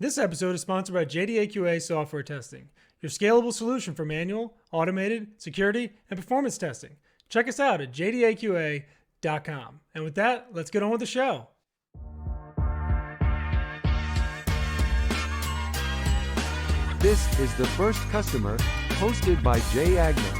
This episode is sponsored by JDAQA Software Testing, your scalable solution for manual, automated, security, and performance testing. Check us out at jdaqa.com. And with that, let's get on with the show. This is The First Customer, hosted by Jay Agner.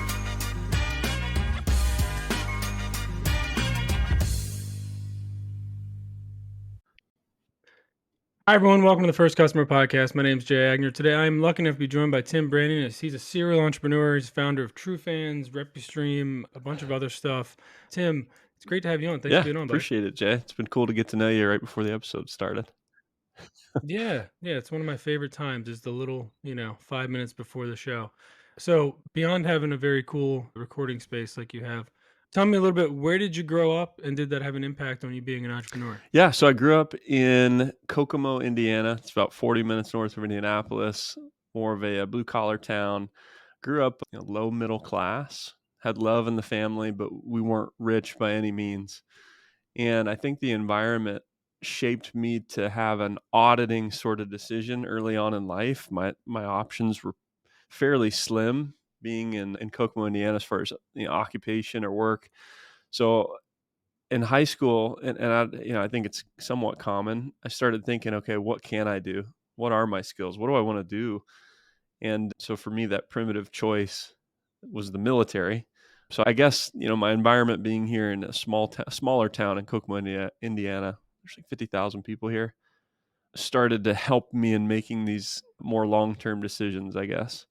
Hi, everyone. Welcome to the First Customer Podcast. My name is Jay Agner. Today, I'm lucky enough to be joined by Tim Branyan. He's a serial entrepreneur. He's founder of TrueFanz, RepuStream, a bunch of other stuff. Tim, it's great to have you on. Thanks for being on, buddy. Appreciate it, Jay. It's been cool to get to know you right before the episode started. Yeah, it's one of my favorite times is the little, 5 minutes before the show. So beyond having a very cool recording space like you have, tell me a little bit, where did you grow up and did that have an impact on you being an entrepreneur? Yeah, so I grew up in Kokomo, Indiana. It's about 40 minutes north of Indianapolis, more of a blue-collar town. Grew up low middle class, had love in the family, but we weren't rich by any means. And I think the environment shaped me to have an auditing sort of decision early on in life. My options were fairly slim being in Kokomo, Indiana, as far as occupation or work. So in high school, and I think it's somewhat common, I started thinking, okay, what can I do? What are my skills? What do I want to do? And so for me, that primitive choice was the military. So I guess, my environment being here in a smaller town in Kokomo, Indiana, there's like 50,000 people here, started to help me in making these more long-term decisions, I guess.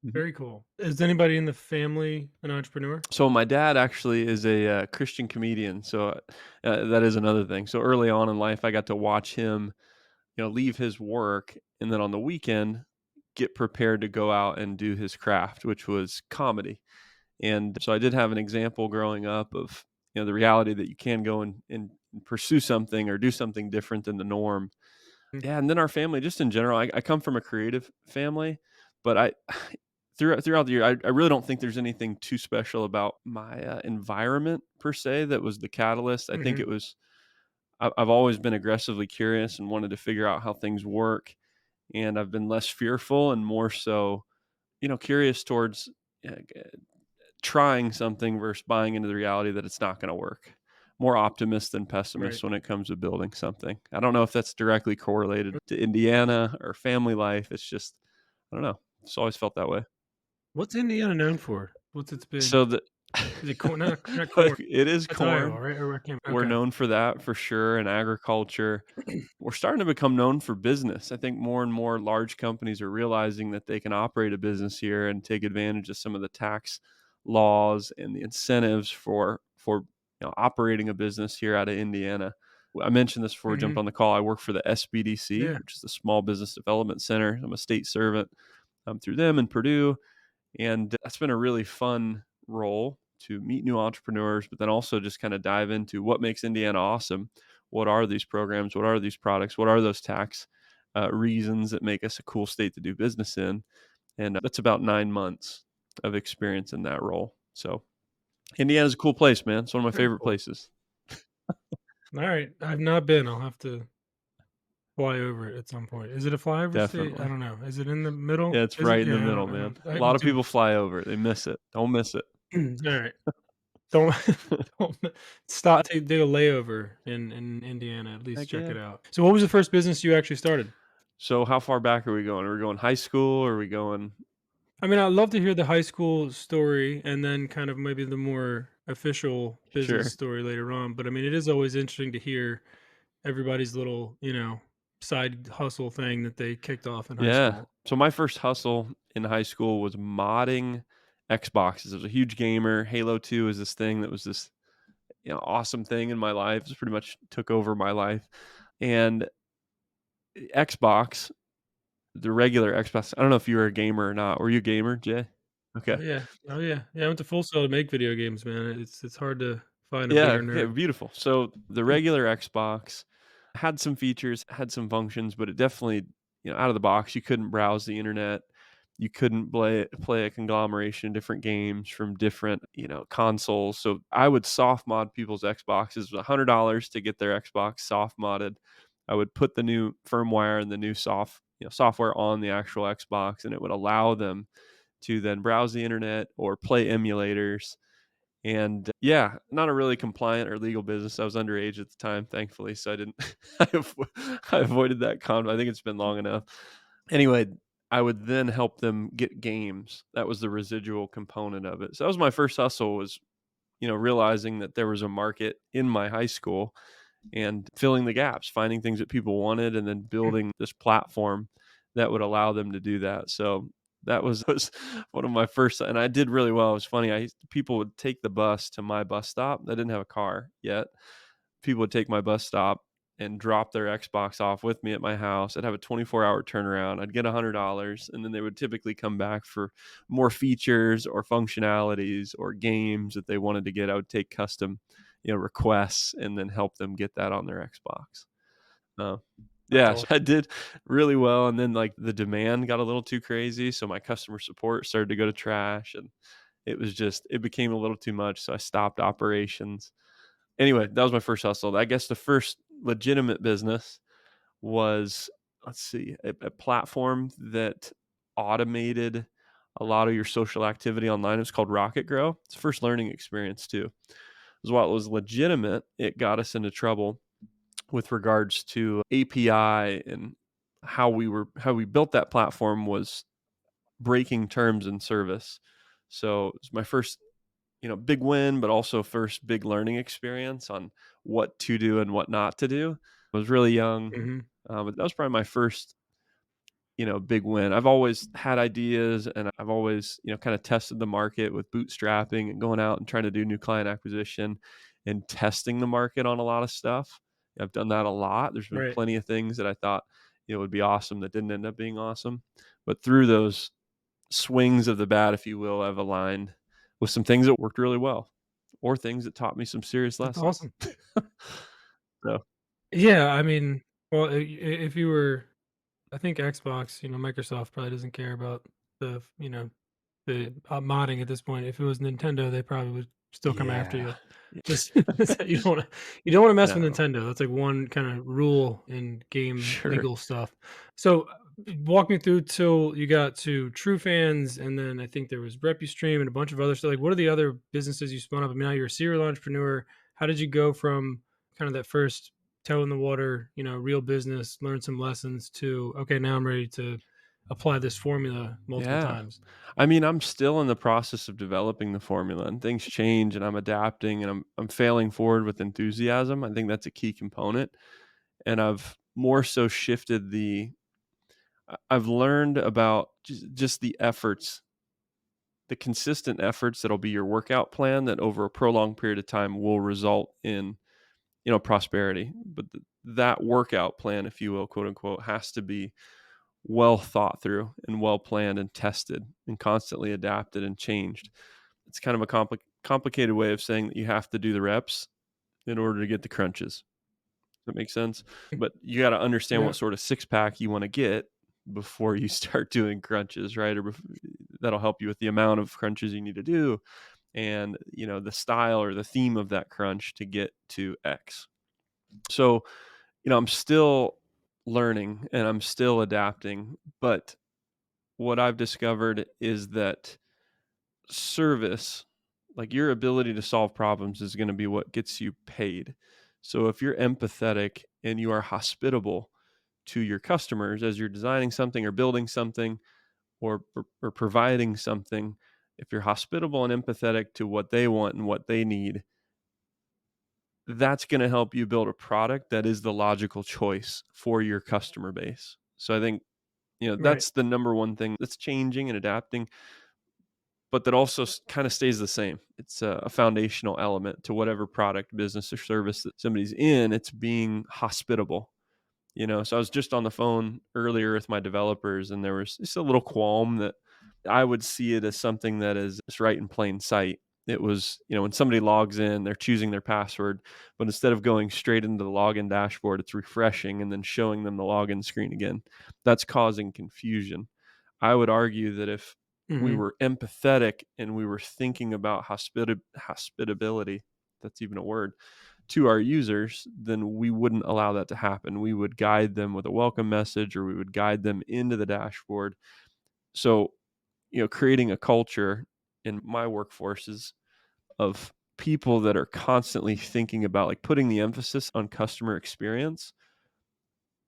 Very cool. Is anybody in the family an entrepreneur? So my dad actually is a Christian comedian. So that is another thing. So early on in life, I got to watch him, leave his work and then on the weekend get prepared to go out and do his craft, which was comedy. And so I did have an example growing up of, the reality that you can go and pursue something or do something different than the norm. Yeah, and then our family, just in general, I come from a creative family, but I throughout the year, I really don't think there's anything too special about my environment per se that was the catalyst. I think it was I've always been aggressively curious and wanted to figure out how things work, and I've been less fearful and more so, curious towards uh, g- trying something versus buying into the reality that it's not going to work. More optimist than pessimist Right. when it comes to building something. I don't know if that's directly correlated to Indiana or family life. It's just, I don't know. It's always felt that way. What's Indiana known for? What's its big? So the Is it corn? Not corn. it is That's Iowa, corn. right? Or I can't. We're Okay. known for that for sure, and agriculture. We're starting to become known for business. I think more and more large companies are realizing that they can operate a business here and take advantage of some of the tax laws and the incentives for operating a business here out of Indiana. I mentioned this before we jumped on the call. I work for the SBDC, Yeah. which is the Small Business Development Center. I'm a state servant through them in Purdue. And that's been a really fun role to meet new entrepreneurs, but then also just kind of dive into what makes Indiana awesome. What are these programs? What are these products? What are those tax reasons that make us a cool state to do business in? And that's about 9 months of experience in that role. So Indiana's a cool place, man. It's one of my Very favorite cool. places. All right. I've not been. I'll have to fly over it at some point. Is it a flyover state? I Definitely. don't know. Is it in the middle? Yeah, it's Is it? right in Yeah, the middle, I man. don't, I A lot haven't of too. people fly over it. They miss it. Don't miss it. All right. Don't don't stop. Do a layover in Indiana. At least Heck check yeah. it out. So, what was the first business you actually started? So how far back are we going? Are we going high school? Or are we going? I mean, I'd love to hear the high school story and then kind of maybe the more official business Sure. story later on. But I mean, it is always interesting to hear everybody's little, side hustle thing that they kicked off in high Yeah. school. So my first hustle in high school was modding Xboxes. I was a huge gamer. Halo 2 is this thing that was this, awesome thing in my life. It pretty much took over my life. And Xbox, the regular Xbox, I don't know if you were a gamer or not. Were you a gamer, Jay? Okay. Oh yeah, yeah. I went to Full Sail to make video games, man. It's hard to find a Yeah, bigger okay, nerd. beautiful. So the regular Xbox had some features, had some functions, but it definitely, out of the box, you couldn't browse the internet. You couldn't play a conglomeration of different games from different, consoles. So I would soft mod people's Xboxes. It was $100 to get their Xbox soft modded. I would put the new firmware and the new software on the actual Xbox, and it would allow them to then browse the internet or play emulators. And yeah, not a really compliant or legal business. I was underage at the time, thankfully, so I didn't. I avoided that I think it's been long enough. Anyway, I would then help them get games. That was the residual component of it. So that was my first hustle. Was realizing that there was a market in my high school and filling the gaps, finding things that people wanted, and then Mm. building this platform that would allow them to do that. So that was one of my first, and I did really well. It was funny. People would take the bus to my bus stop. I didn't have a car yet. People would take my bus stop and drop their Xbox off with me at my house. I'd have a 24-hour turnaround. I'd get $100, and then they would typically come back for more features or functionalities or games that they wanted to get. I would take custom, requests and then help them get that on their Xbox. Uh, That's yeah, so I awesome. did really well, and then, like, the demand got a little too crazy, so my customer support started to go to trash, and it became a little too much, so I stopped operations. Anyway, that was my first hustle. I guess the first legitimate business was, let's see, a platform that automated a lot of your social activity online. It's called Rocket Grow. It's the first learning experience too. As while it was legitimate, it got us into trouble with regards to API, and how we built that platform was breaking terms and service. So it's my first big win, but also first big learning experience on what to do and what not to do. I was really young, Mhm. but that was probably my first, big win. I've always had ideas, and I've always, kind of tested the market with bootstrapping and going out and trying to do new client acquisition and testing the market on a lot of stuff. I've done that a lot. There's been Right. plenty of things that I thought, would be awesome that didn't end up being awesome. But through those swings of the bat, if you will, I've aligned with some things that worked really well, or things that taught me some serious That's lessons. awesome. So, Yeah, I mean, well, if you were I think Xbox, Microsoft probably doesn't care about the modding at this point. If it was Nintendo, they probably would still come after yeah. you. Yeah. Just you don't wanna mess with No. Nintendo. That's like one kinda rule in game Sure. legal stuff. So, walk me through till you got to TrueFanz, and then I think there was RepuStream and a bunch of other stuff. Like, what are the other businesses you spun up? I mean, now you're a serial entrepreneur. How did you go from kind of that first toe in the water, real business, learn some lessons to, okay, now I'm ready to apply this formula multiple Yeah. times? I mean, I'm still in the process of developing the formula, and things change, and I'm adapting, and I'm failing forward with enthusiasm. I think that's a key component. And I've more so shifted I've learned about just the consistent efforts that'll be your workout plan that over a prolonged period of time will result in, prosperity. But that workout plan, if you will, quote unquote, has to be well thought through and well planned and tested and constantly adapted and changed. It's kind of a complicated way of saying that you have to do the reps in order to get the crunches. That makes sense. But you got to understand Yeah, what sort of six pack you want to get before you start doing crunches, right? That'll help you with the amount of crunches you need to do, and the style or the theme of that crunch to get to X. So I'm still learning and I'm still adapting, but what I've discovered is that service, like your ability to solve problems, is going to be what gets you paid. So if you're empathetic and you are hospitable to your customers as you're designing something or building something, or providing something, if you're hospitable and empathetic to what they want and what they need, that's going to help you build a product that is the logical choice for your customer base. So I think, right, that's the number one thing that's changing and adapting, but that also kind of stays the same. It's a foundational element to whatever product, business, or service that somebody's in. It's being hospitable. So I was just on the phone earlier with my developers, and there was just a little qualm that I would see it as something that is just right in plain sight. It was, when somebody logs in, they're choosing their password, but instead of going straight into the login dashboard, it's refreshing and then showing them the login screen again. That's causing confusion. I would argue that if we mhm, were empathetic and we were thinking about hospitability, that's even a word, to our users, then we wouldn't allow that to happen. We would guide them with a welcome message, or we would guide them into the dashboard. So, creating a culture in my workforces of people that are constantly thinking about, like, putting the emphasis on customer experience.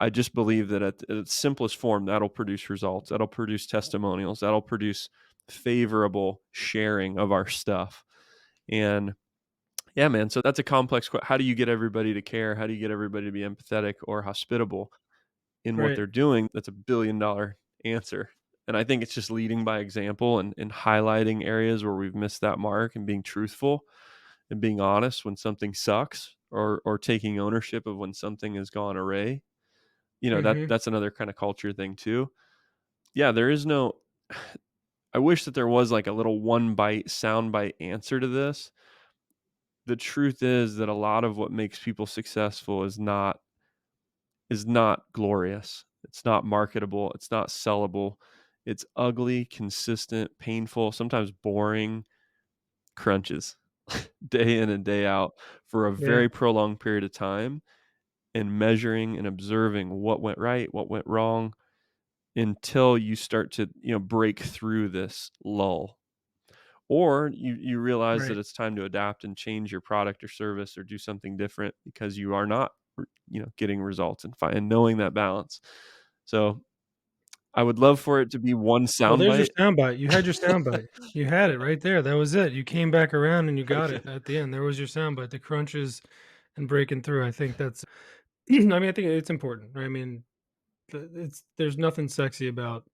I just believe that at its simplest form, that'll produce results. That'll produce testimonials. That'll produce favorable sharing of our stuff. And yeah, man. So that's a complex. How do you get everybody to care? How do you get everybody to be empathetic or hospitable in what Right. they're doing? That's a $1 billion answer. And I think it's just leading by example, and highlighting areas where we've missed that mark, and being truthful and being honest when something sucks, or taking ownership of when something has gone array. Mhm. That's another kind of culture thing too. Yeah, there is no I wish that there was like a little one bite sound bite answer to this. The truth is that a lot of what makes people successful is not glorious. It's not marketable, it's not sellable. It's ugly, consistent, painful, sometimes boring crunches day in and day out for a Yeah. very prolonged period of time, and measuring and observing what went right, what went wrong, until you start to, break through this lull. Or you realize that Right. it's time to adapt and change your product or service, or do something different because you are not, getting results, and knowing that balance. So I would love for it to be one Well, there's your soundbite. soundbite. You had your soundbite. You had it right there. That was it. You came back around and you got Okay. it at the end. There was your soundbite, the crunches and breaking through. I think that's I mean, I think it's important, right? I mean, it's there's nothing sexy about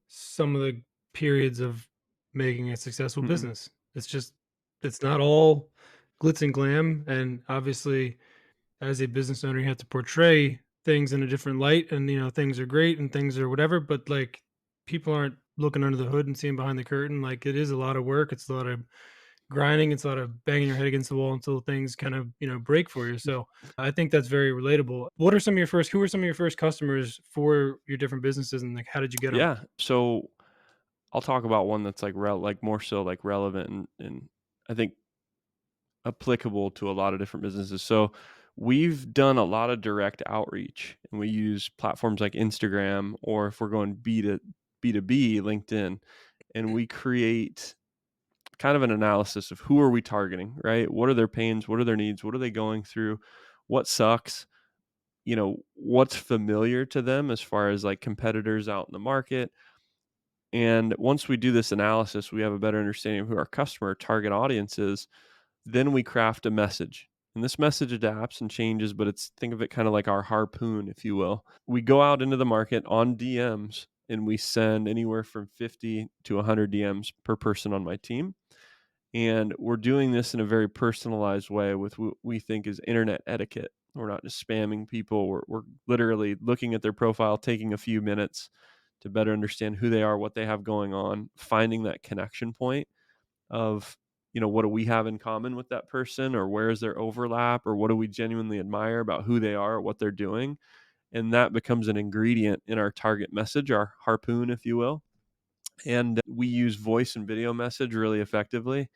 some of the periods of making a successful Mm-mm. business. It's just it's not all glitz and glam, and obviously as a business owner you have to portray things in a different light, and things are great and things are whatever, but like people aren't looking under the hood and seeing behind the curtain. Like it is a lot of work, it's a lot of grinding, it's a lot of banging your head against the wall until things kind of break for you. So I think that's very relatable. What are some of your first who were some of your first customers for your different businesses, and like how did you get them? Yeah. So I'll talk about one that's like more so like relevant, and I think applicable to a lot of different businesses. So we've done a lot of direct outreach, and we use platforms like Instagram, or if we're going B2B, LinkedIn, and we create kind of an analysis of who are we targeting, right? What are their pains? What are their needs? What are they going through? What sucks? What's familiar to them as far as like competitors out in the market. And once we do this analysis, we have a better understanding of who our customer target audience is. Then we craft a message. And this message adapts and changes, but think of it kind of like our harpoon, if you will. We go out into the market on DMs, and we send anywhere from 50 to 100 DMs per person on my team. And we're doing this in a very personalized way with what we think is internet etiquette. We're not just spamming people. We're literally looking at their profile, taking a few minutes to better understand who they are, what they have going on, finding that connection point of, what do we have in common with that person, or where is their overlap, or what do we genuinely admire about who they are, what they're doing. And that becomes an ingredient in our target message, our harpoon, if you will. And we use voice and video message really effectively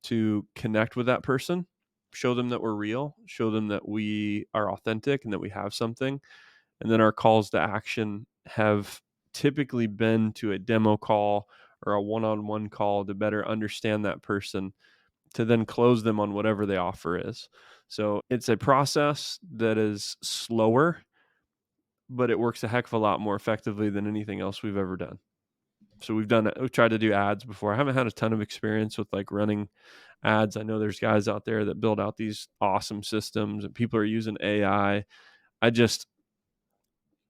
to connect with that person, show them that we're real, show them that we are authentic and that we have something. And then our calls to action have typically been to a demo call or a one-on-one call to better understand that person, to then close them on whatever the offer is. So it's a process that is slower, but it works a heck of a lot more effectively than anything else we've ever done. So we've tried to do ads before. I haven't had a ton of experience with like running ads. I know there's guys out there that build out these awesome systems, and people are using AI. I just,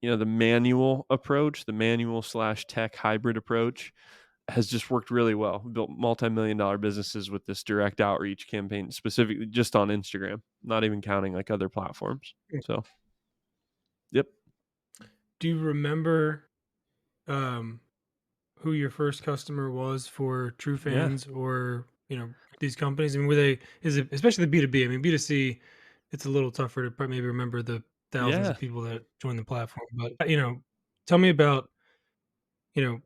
the manual approach, the manual slash tech hybrid approach has just worked really well. We built multi-million dollar businesses with this direct outreach campaign, specifically just on Instagram, not even counting like other platforms. So, yep. Do you remember um who your first customer was for Yeah. TrueFanz or, these companies? I mean, were they is it especially the B2B? I mean, B2C, it's a little tougher to maybe remember the thousands Yeah. of people that join the platform. But, tell me about, you know,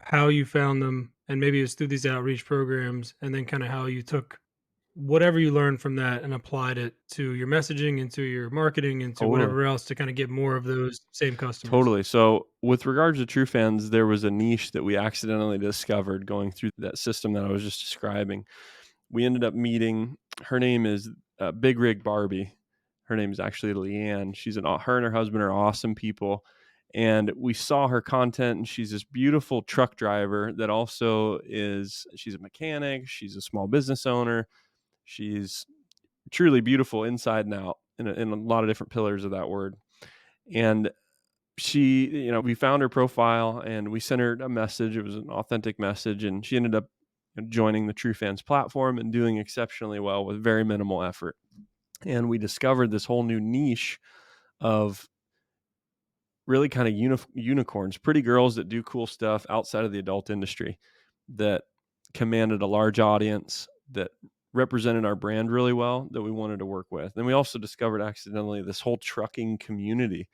how you found them, and maybe it's through these outreach programs, and then kind of how you took whatever you learned from that and applied it to your messaging, into your marketing, into Totally. whatever else to kind of get more of those same customers. Totally. So, with regards to TrueFanz, there was a niche that we accidentally discovered going through that system that I was just describing. We ended up meeting. Her name is Big Rig Barbie. Her name is actually Leanne. Her and her husband are awesome people, and we saw her content. And she's this beautiful truck driver that also is. She's a mechanic. She's a small business owner. She's truly beautiful inside and out in a lot of different pillars of that word. And we found her profile and we sent her a message. It was an authentic message, and she ended up joining the TrueFanz platform and doing exceptionally well with very minimal effort. And we discovered this whole new niche of really kind of unicorns, pretty girls that do cool stuff outside of the adult industry that commanded a large audience, that represented our brand really well, that we wanted to work with. And we also discovered accidentally this whole trucking community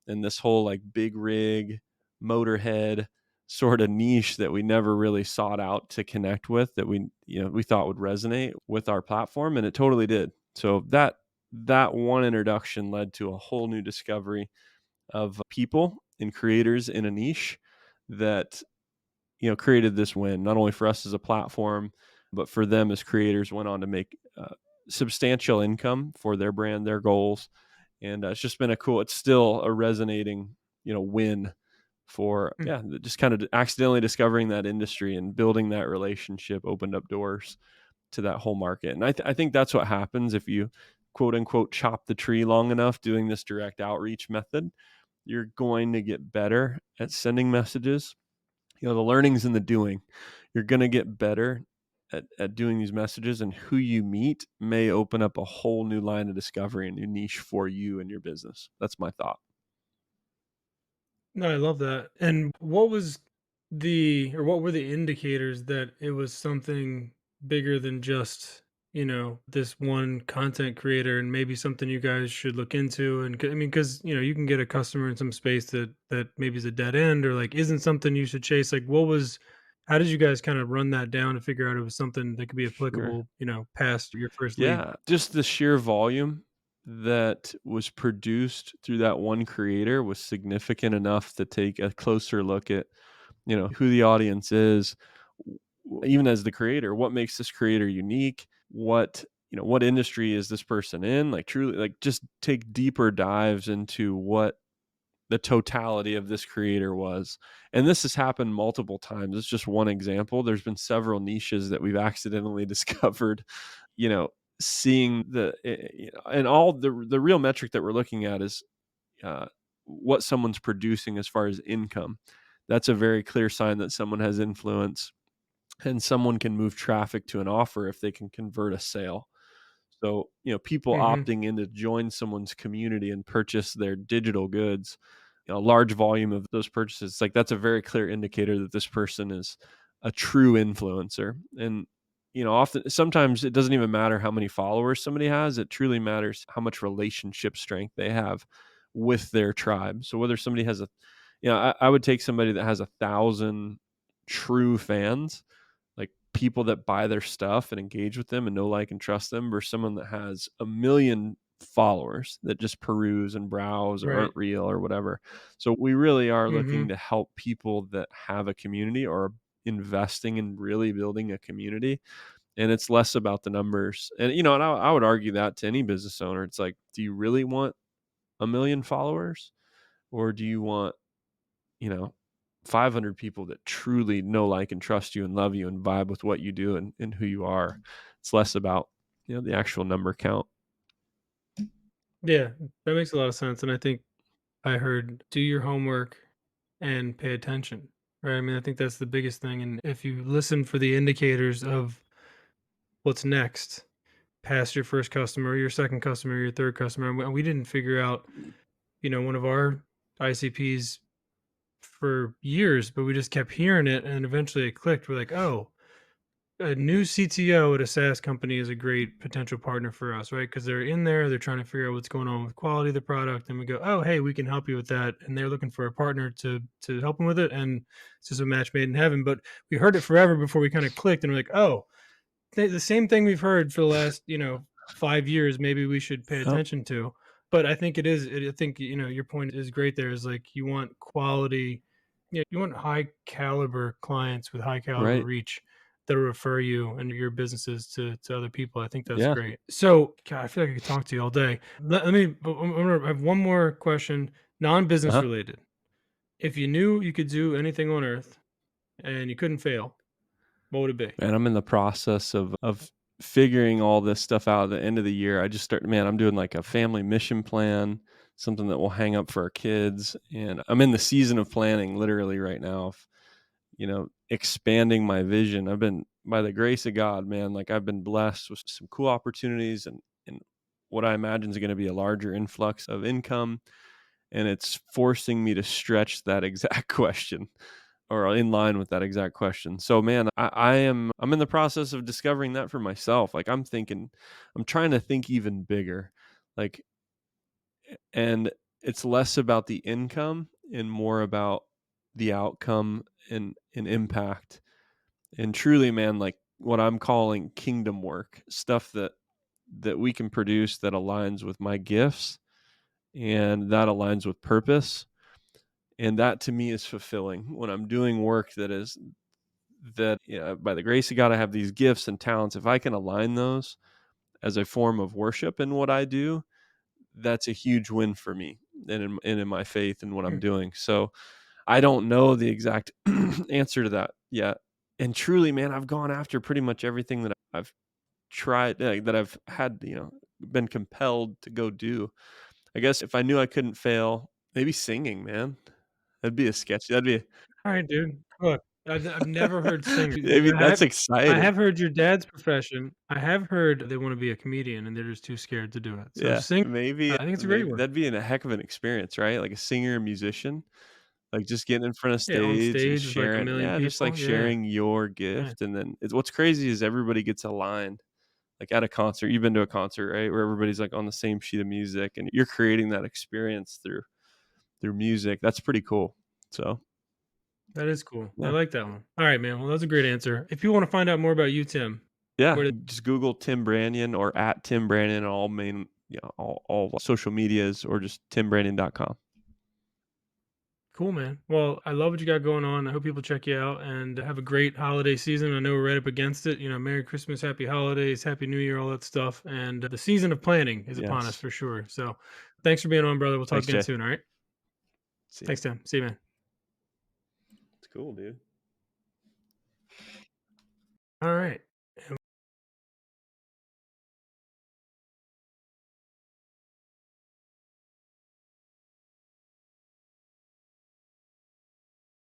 and this whole like big rig, motorhead sort of niche that we never really sought out to connect with, that we thought would resonate with our platform, and it totally did. So that one introduction led to a whole new discovery of people and creators in a niche that created this win, not only for us as a platform, but for them as creators. Went on to make substantial income for their brand, their goals, and it's just been it's still a resonating win for Mm. just kind of accidentally discovering that industry and building that relationship opened up doors to that whole market. And I think that's what happens if you quote unquote chop the tree long enough doing this direct outreach method. You're going to get better at sending messages. The learning's in the doing. You're going to get better at doing these messages, and who you meet may open up a whole new line of discovery, a new niche for you and your business. That's my thought. No, I love that. And what was what were the indicators that it was something bigger than just, this one content creator and maybe something you guys should look into? And I mean, because, you can get a customer in some space that maybe is a dead end or like isn't something you should chase. Like, how did you guys kind of run that down to figure out it was something that could be Sure. applicable, past your first lead? Yeah, just the sheer volume that was produced through that one creator was significant enough to take a closer look at, who the audience is, even as the creator, what makes this creator unique, what industry is this person in, like truly, like just take deeper dives into what the totality of this creator was. And this has happened multiple times. It's just one example. There's been several niches that we've accidentally discovered, you know, seeing and all the real metric that we're looking at is uh, what someone's producing as far as income. That's a very clear sign that someone has influence, and someone can move traffic to an offer if they can convert a sale. So, people Mm-hmm. opting in to join someone's community and purchase their digital goods, a large volume of those purchases, like that's a very clear indicator that this person is a true influencer. And, sometimes it doesn't even matter how many followers somebody has. It truly matters how much relationship strength they have with their tribe. So whether somebody has I would take somebody that has 1,000 true fans, like people that buy their stuff and engage with them and know, like, and trust them, versus someone that has 1 million followers that just peruse and browse or Right. aren't real or whatever. So we really are Mm-hmm. looking to help people that have a community or are investing in really building a community. And it's less about the numbers. And I would argue that to any business owner. It's like, do you really want 1 million followers, or do you want, you know, 500 people that truly know, like, and trust you and love you and vibe with what you do and who you are? It's less about, the actual number count. Yeah, that makes a lot of sense. And I think I heard do your homework and pay attention, right? I mean, I think that's the biggest thing. And if you listen for the indicators of what's next past your first customer, your second customer, your third customer, and we didn't figure out, one of our ICPs for years, but we just kept hearing it. And eventually it clicked. We're like, oh, a new CTO at a SaaS company is a great potential partner for us, right? Because they're in there, they're trying to figure out what's going on with quality of the product, and we go, "Oh, hey, we can help you with that." And they're looking for a partner to help them with it, and it's just a match made in heaven. But we heard it forever before we kind of clicked, and we're like, "Oh." the same thing we've heard for the last, 5 years, maybe we should pay Yep. attention to. But I think it is I think, your point is great there is like you want quality, you want high caliber clients with high caliber Right. reach that refer you and your businesses to other people. I think that's Yeah. great. So, God, I feel like I could talk to you all day. Let me, but I'm gonna have one more question, non-business Uh-huh. related. If you knew you could do anything on earth and you couldn't fail, what would it be? And I'm in the process of figuring all this stuff out at the end of the year. I just started, man, I'm doing like a family mission plan, something that we'll hang up for our kids. And I'm in the season of planning literally right now of, expanding my vision. I've been, by the grace of God, man, like I've been blessed with some cool opportunities and what I imagine is going to be a larger influx of income. And it's forcing me to stretch that exact question or in line with that exact question. So man, I'm in the process of discovering that for myself. Like I'm trying to think even bigger. Like and it's less about the income and more about the outcome and impact. And truly, man, like what I'm calling kingdom work, stuff that we can produce that aligns with my gifts and that aligns with purpose. And that to me is fulfilling when I'm doing work that, by the grace of God, I have these gifts and talents. If I can align those as a form of worship in what I do, that's a huge win for me and in my faith and what I'm Hmm. doing. So I don't know the exact answer to that yet. And truly, man, I've gone after pretty much everything that I've tried, that I've had, been compelled to go do. I guess if I knew I couldn't fail, maybe singing, man. That'd be a sketch. That'd be All right, dude. Look, I've never heard singers. maybe that's I exciting. have heard your dad's profession. I have heard they want to be a comedian and they're just too scared to do it. So Yeah, sing, maybe I think it's a great maybe one. that'd be a heck of an experience, right? Like a singer and musician, like just getting in front of Yeah, on stage and stage with like a sharing, million yeah, just like people. Yeah, sharing your yeah, gift. And then what's crazy is everybody gets aligned. Like at a concert, you've been to a concert, right? Where everybody's like on the same sheet of music and you're creating that experience through music. That's pretty cool. So that is cool. I yeah. like that one. All right, man. Well, that's a great answer. If you want to find out more about you, Tim, Yeah. where to Just Google Tim Branyan or at Tim Branyan on all main, all social medias or just timbranyan.com. Cool, man. Well, I love what you got going on. I hope people check you out and have a great holiday season. I know we're right up against it. Merry Christmas, Happy Holidays, Happy New Year, all that stuff. And the season of planning is upon us Yes. for sure. So thanks for being on, brother. We'll talk Thanks, again Jay. soon. All right. See ya. Thanks, Tim. See you, man. It's cool, dude. All right.